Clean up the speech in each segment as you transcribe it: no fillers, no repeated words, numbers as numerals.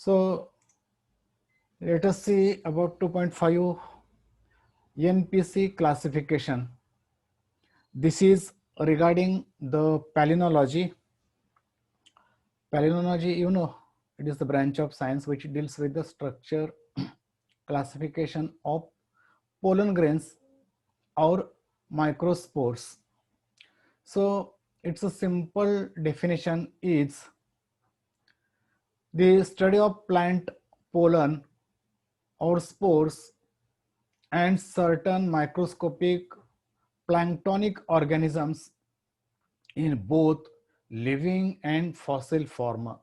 So let us see about 2.5 NPC classification. This is regarding the palynology. Palynology, it is the branch of science which deals with the structure, classification of pollen grains or microspores. So it's a simple definition is the study of plant pollen or spores and certain microscopic planktonic organisms in both living and fossil form.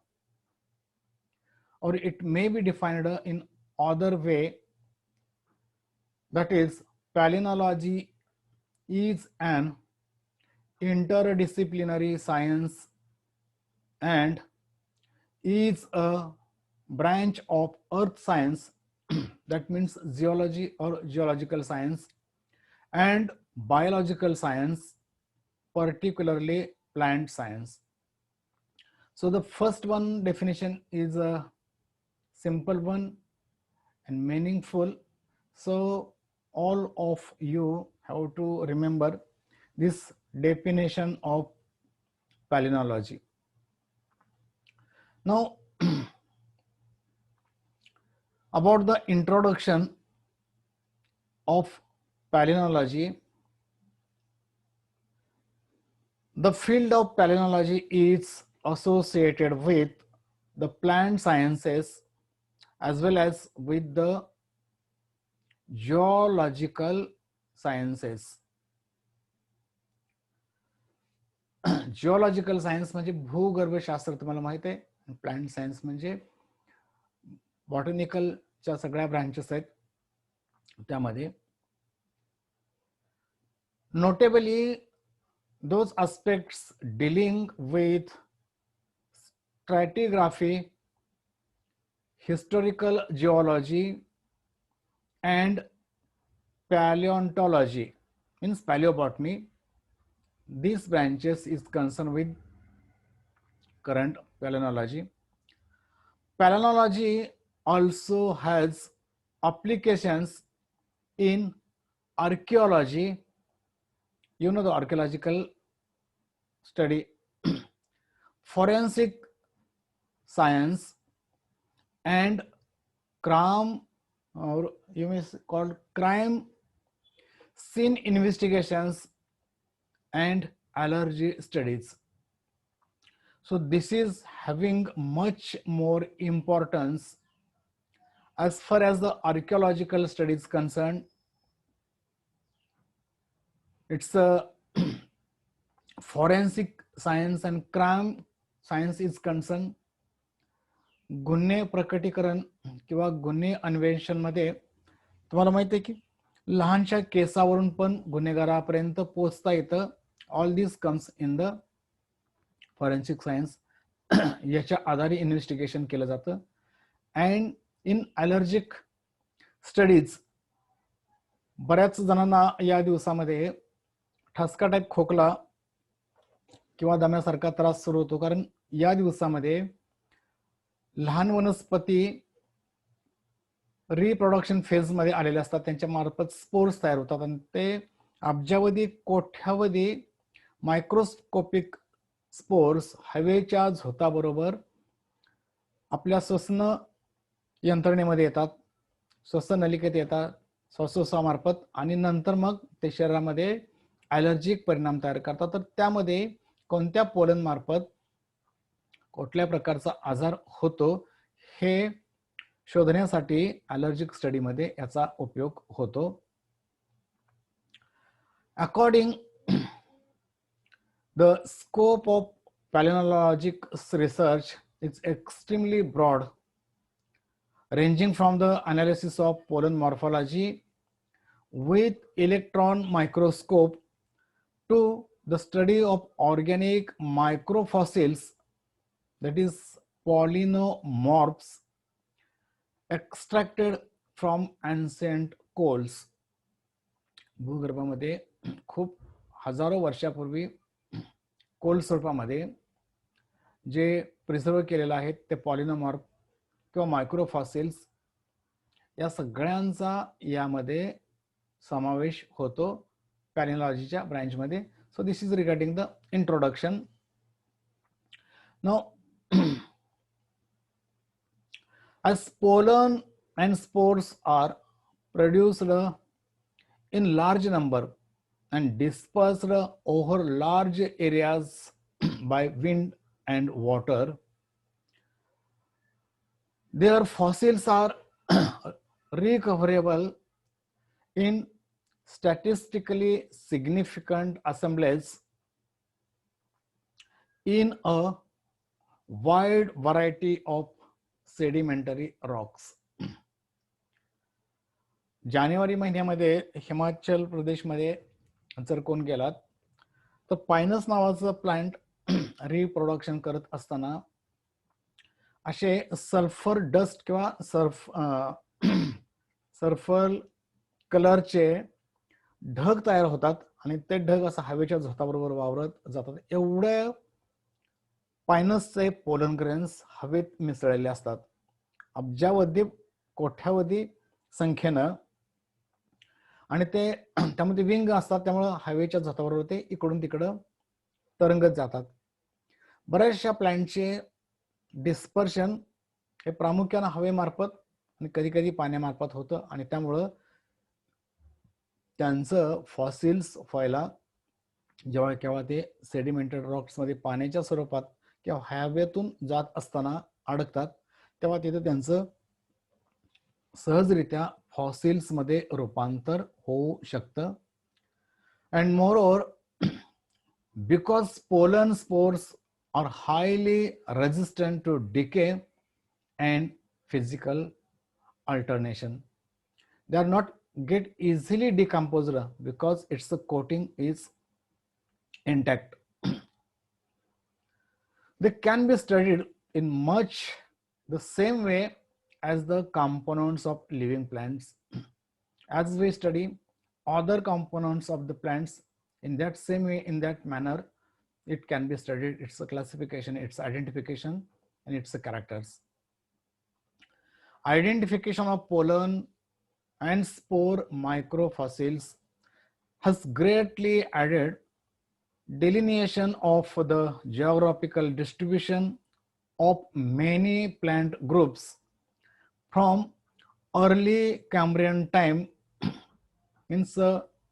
Or it may be defined in other way, that is palynology is an interdisciplinary science and is a branch of earth science that means geology or geological science and biological science, particularly plant science. So the first one definition is a simple one and meaningful. So all of you have to remember this definition of palynology. Now about the introduction of palynology. The field of palynology is associated with the plant sciences as well as with the geological sciences. Geological science म्हणजे भूगर्भशास्त्र तुम्हाला माहित आहे, plant science म्हणजे बॉटनिकलच्या सगळ्या branches आहेत त्यामध्ये. Notably those aspects dealing with stratigraphy, historical geology and paleontology means paleobotany. These branches is concerned with current palynology. Palynology also has applications in archaeology, the archaeological study, forensic science and crime, or you may call crime scene investigations and allergy studies. So this is having much more importance as far as the archaeological studies concerned. It's a forensic science and crime science is concerned. गुन्हे प्रकटीकरण किंवा गुन्हे अन्वेषण मध्ये तुम्हाला माहिती आहे की लहानशा केसावरून पण गुन्हेगारापर्यंत पोहोचता येतं. All this comes in the forensic science. याच्या आधारे इन्व्हेस्टिगेशन केलं जातं. अँड इन ॲलर्जिक स्टडीज बऱ्याच जणांना या दिवसामध्ये ठसका टाईप खोकला किंवा दम्यासारखा त्रास सुरू होतो, कारण या दिवसामध्ये लहान वनस्पती रिप्रोडक्शन फेज मध्ये आलेले असतात, त्यांच्या मार्फत स्पोर्स तयार होतात आणि ते अब्जावधी कोट्यावधी मायक्रोस्कोपिक स्पोर्स हवेच्या झोताबरोबर आपल्या श्वसन यंत्रणेमध्ये येतात, श्वसन नलिकेत येतात श्वासोश्वासामार्फत आणि नंतर मग ते शरीरामध्ये ॲलर्जिक परिणाम तयार करतात. तर त्यामध्ये कोणत्या पोलन मार्फत कुठल्या प्रकारचा आजार होतो हे शोधण्यासाठी ॲलर्जिक स्टडी मध्ये याचा उपयोग होतो. According the scope of palynologic research is extremely broad, ranging from the analysis of pollen morphology with electron microscope to the study of organic microfossils, that is pollinomorphs extracted from ancient coals. भूगर्भामध्ये खूप हजारो वर्षापूर्वी कोल स्वरूपामध्ये जे preserve केलेलं आहे ते पॉलिनोमॉर्फ किंवा मायक्रोफॉसिल्स या सगळ्यांचा यामध्ये समावेश होतो पॅलिनॉलॉजीच्या ब्रँचमध्ये. So this is regarding the introduction. Now as pollen and spores are produced in large number and dispersed over large areas by wind and water, their fossils are recoverable in statistically significant assemblies in a wide variety of sedimentary rocks. January महिन्यामध्ये हिमाचल प्रदेशमध्ये जर कोण गेलात तर Pinus नावाचं plant reproduction करत असताना असे सल्फर डस्ट किंवा सल्फर कलरचे ढग तयार होतात आणि ते ढग असं हवेच्या झोताबरोबर वावरत जातात. एवढे पायनसचे पोलन ग्रेन्स हवेत मिसळलेले असतात, अब्जावधी कोट्यावधी संख्येनं, आणि ते त्यामध्ये विंग असतात, त्यामुळे हवेच्या झोताबरोबर ते इकडून तिकडं तरंगत जातात. बऱ्याचशा प्लांटचे डिस्पर्शन हे प्रामुख्याने हवेमार्फत आणि कधी कधी पाण्यामार्फत होतं आणि त्यामुळं त्यांचं फॉसिल्स व्हायला जेव्हा केव्हा ते सेडिमेंटेड रॉक्स मध्ये पाण्याच्या स्वरूपात किंवा हवेतून जात असताना अडकतात तेव्हा तिथे त्यांचं सहजरित्या फॉसिल्स मध्ये रूपांतर होऊ शकतं. And moreover because pollen spores are highly resistant to decay and physical alternation, they are not get easily decomposed because its coating is intact. They can be studied in much the same way as the components of living plants. As we study other components of the plants, in that same way, in that manner, it can be studied, its classification, its identification, and its characters. Identification of pollen and spore microfossils has greatly added delineation of the geographical distribution of many plant groups from early Cambrian time means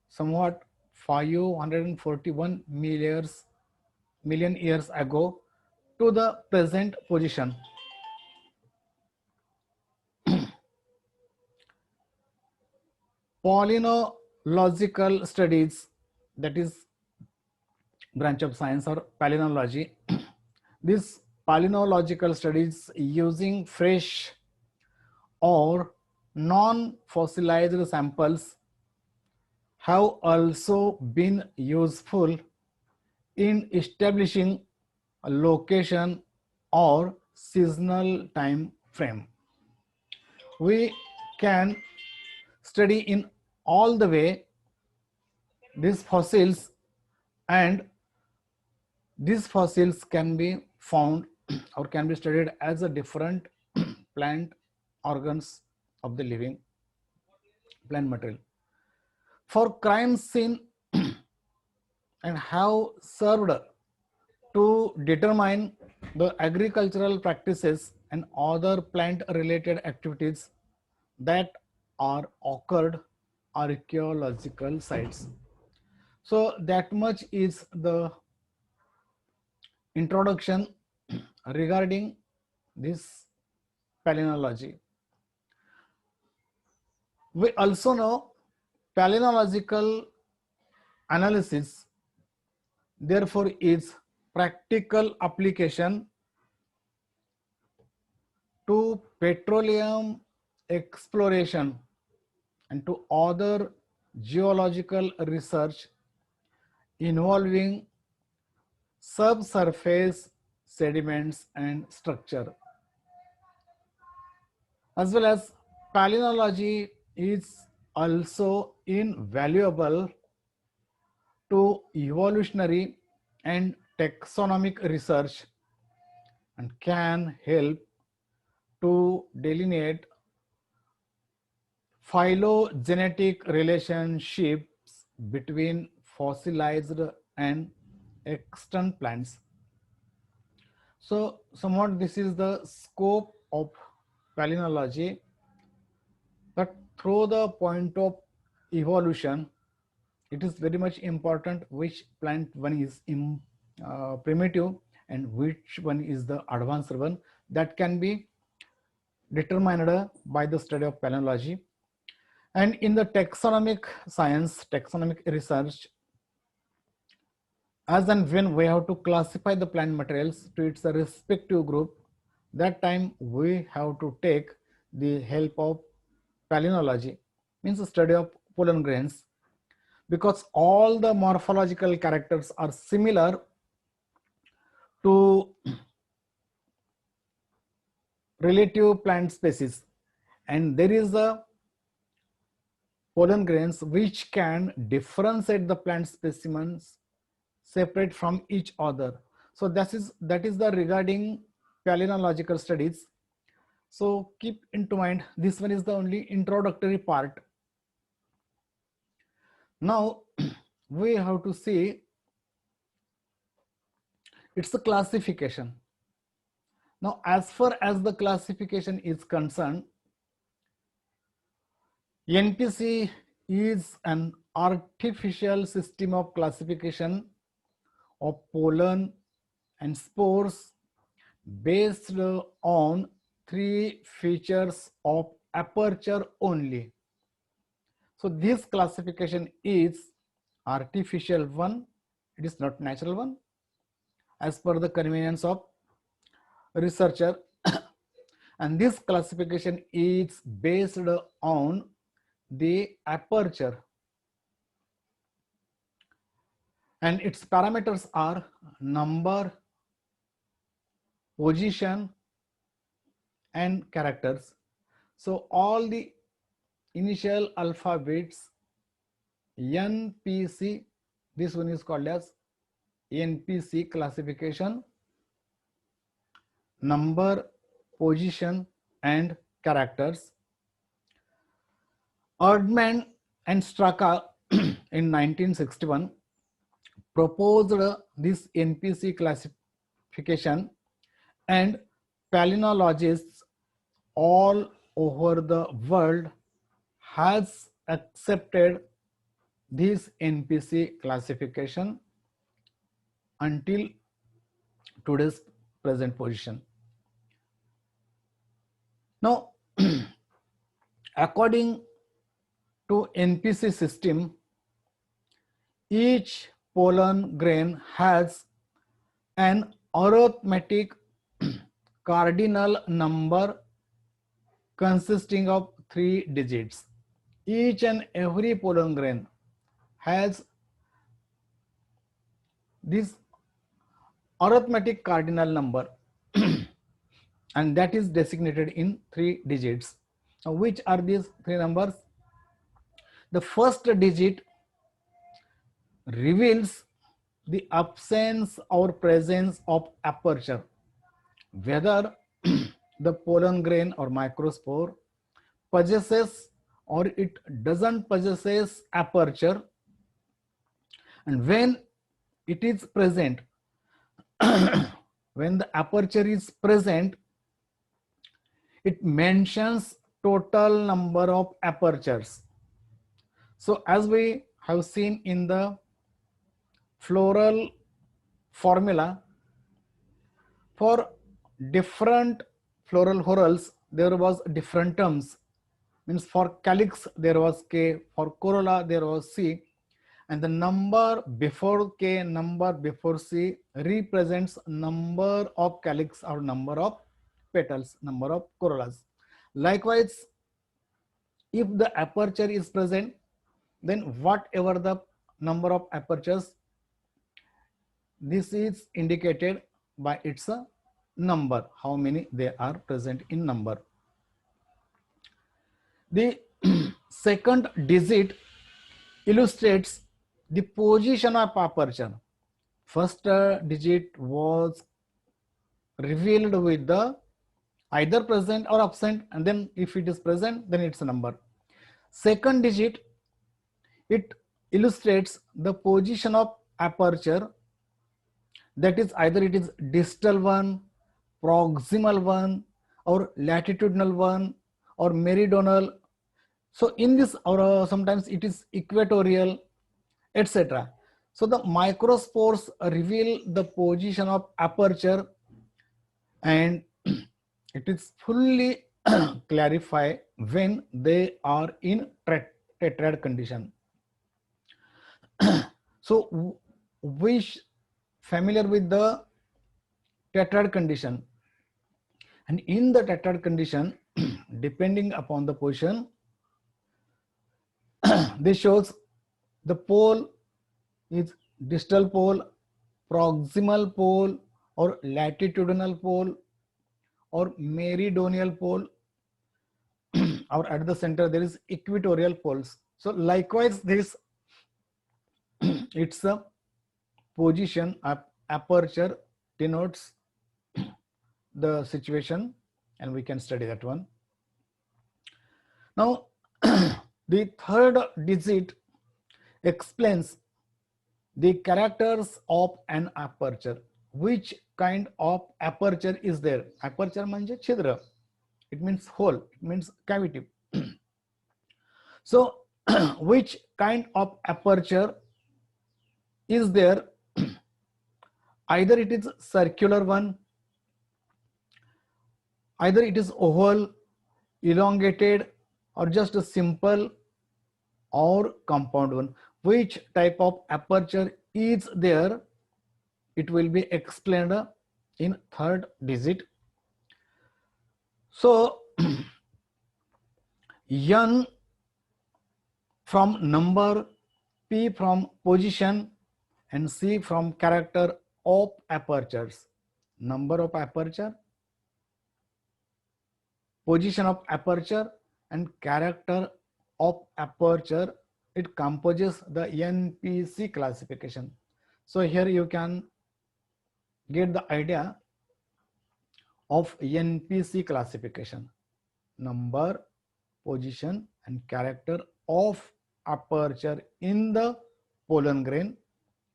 somewhat 541 million years ago to the present position. Palynological studies, that is branch of science or palynology, these palynological studies using fresh or non-fossilized samples have also been useful in establishing a location or seasonal time frame. We can study in all the way these fossils, and these fossils can be found or can be studied as a different plant organs of the living plant material. For crime scene and have served to determine the agricultural practices and other plant related activities that are occurred archaeological sites. So that much is the introduction regarding this palynology. We also know palynological analysis therefore is practical application to petroleum exploration and to other geological research involving subsurface sediments and structure. As well as palynology is also invaluable to evolutionary and taxonomic research and can help to delineate phylogenetic relationships between fossilized and extant plants. So somewhat this is the scope of palynology, but through the point of evolution, it is very much important which plant one is primitive and which one is the advanced one. That can be determined by the study of palynology. And in the taxonomic science, taxonomic research, as and when we have to classify the plant materials to its respective group, that time we have to take the help of palynology, means the study of pollen grains, because all the morphological characters are similar to relative plant species, and there is a pollen grains which can differentiate the plant specimens separate from each other. So that is the regarding palynological studies. So keep into mind, this one is the only introductory part. Now we have to see it's a classification. Now as far as the classification is concerned, NPC is an artificial system of classification of pollen and spores based on three features of aperture only. So this classification is artificial one, it is not natural one, as per the convenience of researcher. And this classification is based on the aperture, and its parameters are number, position, and characters. So all the initial alphabets NPC, this one is called as NPC classification: number, position, and characters. Erdmann and Straka in 1961 proposed this NPC classification, and palynologists all over the world has accepted this NPC classification until today's present position. Now, according to NPC system, each pollen grain has an arithmetic cardinal number consisting of 3 digits. Each and every pollen grain has this arithmetic cardinal number and that is designated in 3 digits. Now, which are these 3 numbers? The first digit reveals the absence or presence of aperture, whether the pollen grain or microspore possesses or it doesn't possess aperture. And when it is present, when the aperture is present, it mentions total number of apertures. So as we have seen in the floral formula, for different floral whorls there was different terms. Means for calyx there was K, for corolla there was C, and the number before K, number before C represents number of calyx or number of petals, number of corollas. Likewise, if the aperture is present, then whatever the number of apertures, this is indicated by its number, how many they are present in number. The second digit illustrates the position of aperture. First digit was revealed with the either present or absent, and then if it is present, then it's a number. Second digit, it illustrates the position of aperture, that is either it is distal one, proximal one, or latitudinal one, or meridional. So in this, or sometimes it is equatorial, etc. So the microspores reveal the position of aperture, and it is fully clarify when they are in tetrad condition. So wish familiar with the tetrad condition, and in the tetrad condition depending upon the position this shows the pole is distal pole, proximal pole, or latitudinal pole, or meridional pole, or at the center there is equatorial poles. So likewise this it's a position of aperture denotes the situation, and we can study that one. Now the third digit explains the characters of an aperture. Which kind of aperture is there? Aperture म्हणजे छिद्र, it means hole, it means cavity. So which kind of aperture is there? Either it is circular one, either it is oval, elongated, or just a simple or compound one. Which type of aperture is there? It will be explained in third digit. So N from number, P from position, and C from character of apertures. Number of aperture, position of aperture, and character of aperture, it composes the NPC classification. So here you can get the idea of NPC classification: number, position, and character of aperture in the pollen grain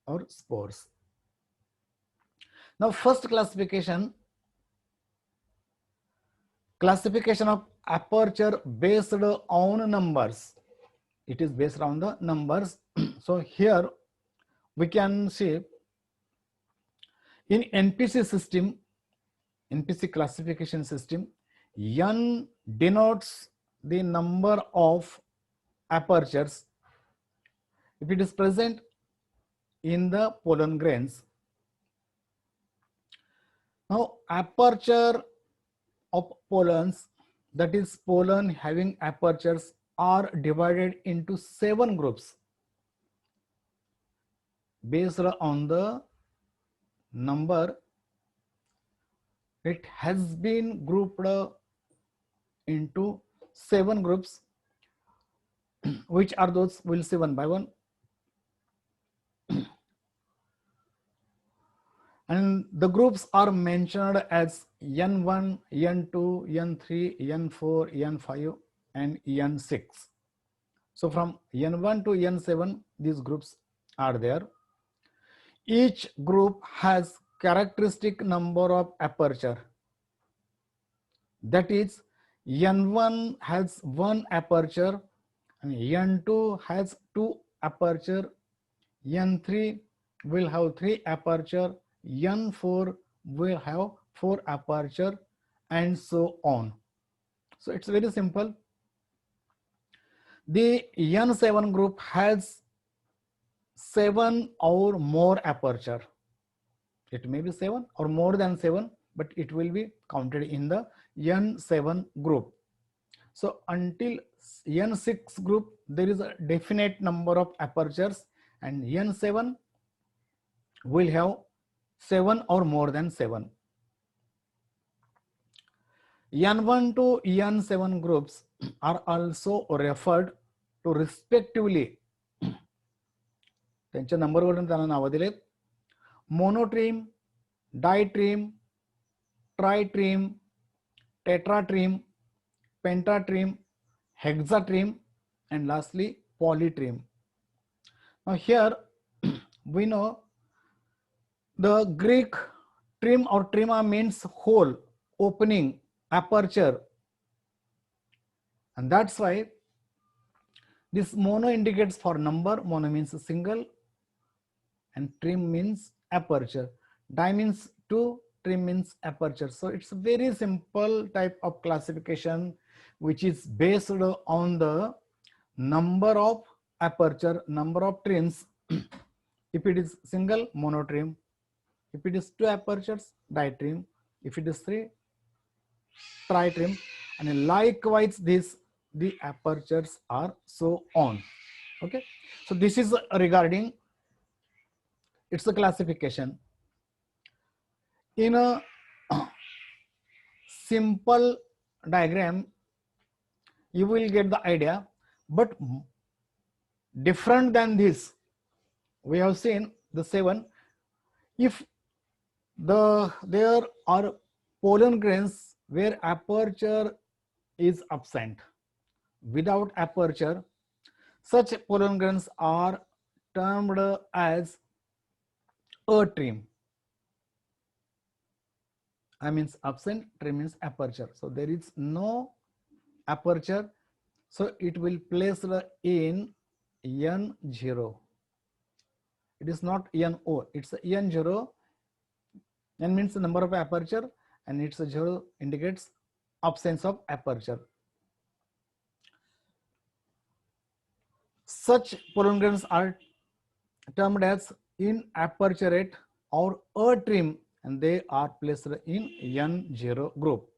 or spores. Now first classification of aperture based on numbers. It is based on the numbers. So here we can see in NPC system, NPC classification system, N denotes the number of apertures if it is present in the pollen grains. Now aperture of pollens, that is pollen having apertures, are divided into 7 groups based on the number. It has been grouped into 7 groups. Which are those? We'll see one by one. And the groups are mentioned as N1, N2, N3, N4, N5, and N6. So from N1 to N7, these groups are there. Each group has characteristic number of aperture. That is, N1 has 1 aperture, and N2 has 2 aperture, N3 will have 3 aperture, N4 will have 4 aperture, and so on. So it's very simple. The N7 group has 7 or more aperture. It may be 7 or more than 7, but it will be counted in the N7 group. So until N6 group, there is a definite number of apertures, and N7 will have 7 or more than 7. N1 to N7 groups are also referred to respectively. त्यांच्या नंबरवरून त्यांना नाव दिलेत: monotreme, डायट्रीम, ट्रायट्रीम, tetratrim, pentatrim, hexatrim, and lastly polytrim. Now here we know the Greek trim or trima means hole, opening, aperture, and that's why this mono indicates for number. Mono means single and trim means aperture. Di means two, trim means aperture. So it's a very simple type of classification which is based on the number of aperture, number of trims. If it is single, monotrim. If it is two apertures, ditrim. If it is three, tritrim. And likewise the apertures are so on. Okay, so this is regarding it's a classification. In a simple diagram you will get the idea, but different than this we have seen the 7. If there are pollen grains where aperture is absent, without aperture, such pollen grains are termed as atrim. I means absent, trim means aperture. So there is no aperture, so it will place in N0. It is not NO, it's N0. N means the number of aperture and it's a 0 indicates absence of aperture. Such pollen grains are termed as inaperturate or atrim, and they are placed in N0 group.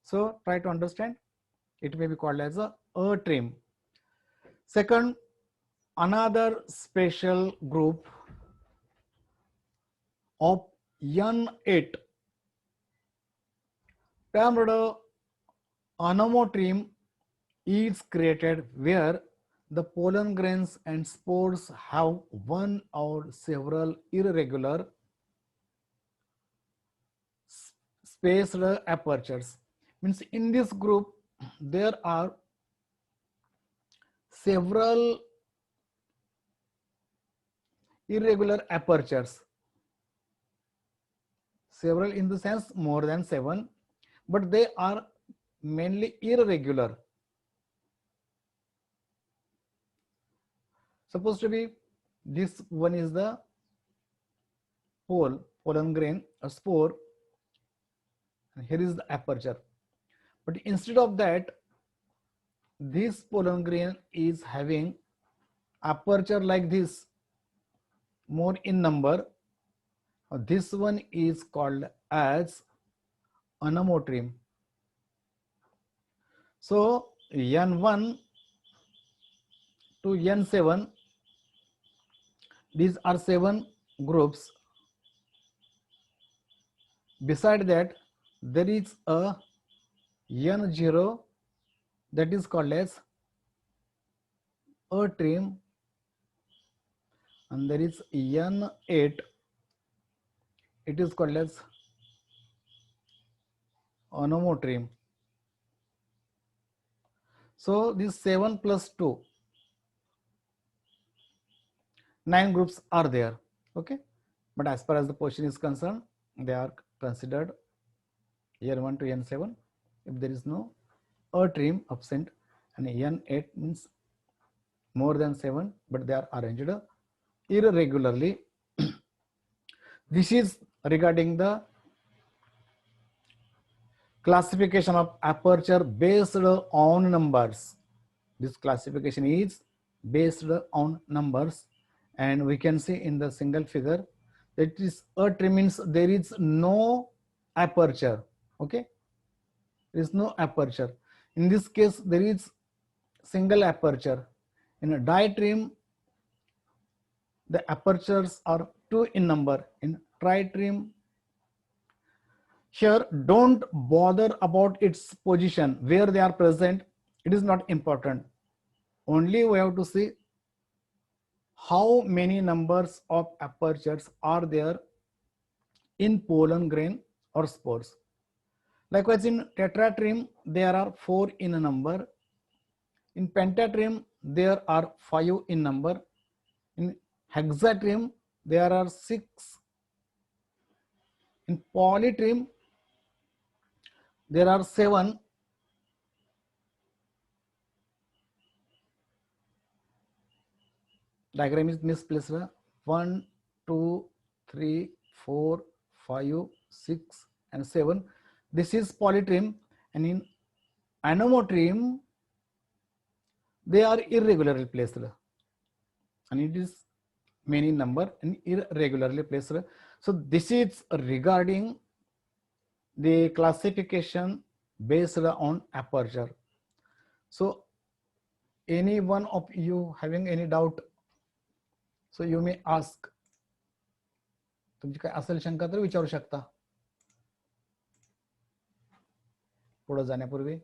So try to understand. It may be called as a atrim. Second, another special group of N8 termed anomotrim is created where the pollen grains and spores have one or several irregular spaced apertures. Means in this group there are several irregular apertures. Several in the sense more than 7, but they are mainly irregular. Supposed to be this one is the pollen grain, a spore, and here is the aperture. But instead of that, this pollen grain is having aperture like this, more in number. This one is called as anomotrim. So N1 to N7, these are 7 groups. Beside that, there is a N0 that is called as atrim, and there is N8, it is called as anomotrim. So these 7 plus 2, 9 groups are there. Okay, but as far as the position is concerned, they are considered N1 to N7 if there is no atrim absent, and N8 means more than 7, but they are arranged irregularly. This is regarding the classification of aperture based on numbers. This classification is based on numbers, and we can see in the single figure that is atrim means there is no aperture. Okay, there is no aperture. In this case, there is single aperture. In a ditrim, the apertures are 2 in number. In tritrim, here don't bother about its position, where they are present. It is not important. Only we have to see how many numbers of apertures are there in pollen grain or spores. Likewise, in tetratrim there are 4 in a number. In pentatrim there are 5 in number. In hexatrim there are 6. In polytrim there are 7. Diagram is misplaced. 1, 2, 3, 4, 5, 6 and 7. This is polytrim. And in anomotrim they are irregularly placed, and it is many number and irregularly placed. So this is regarding the classification based on aperture. So any one of you having any doubt, so you may ask. तुमची काय असेल शंका तर विचारू शकता पुढे जाण्यापूर्वी.